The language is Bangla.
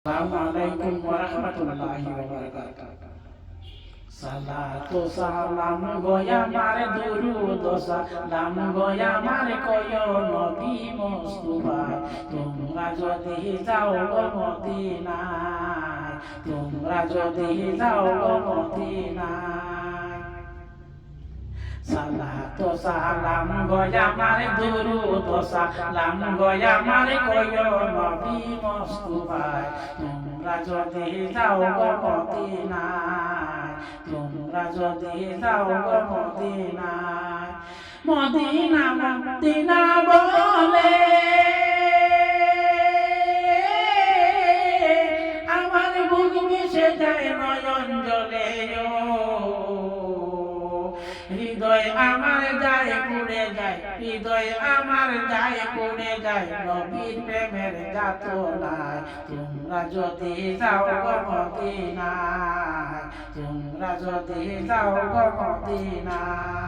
Assalamualaikum warahmatullahi wabarakatuh. Salatu salam goya mare durud salam goya mare koyo নবী মুস্তাফা তোমরা যদি যাও গো মদিনায় তোমরা যদি যাও গো মদিনায় সালাতু সালাম গোয়া মারে দুরুদ সালাম গোয়া মারে কোয়ো নবী মুস্তাফা তোমরা যদি যাও গো মদিনায় তোমরা যদি যাও গো মদিনায় মদিনা মদিনা বলে আমার বুক মিশে যায় নয়ন জলে হৃদয় আমার যায় পুড়ে যায় হৃদয় আমার যায় পুড়ে যায় নবীর প্রেমের যাতনায় তোমরা যদি যাও গো মদিনায় তোমরা যদি যাও গো মদিনায়।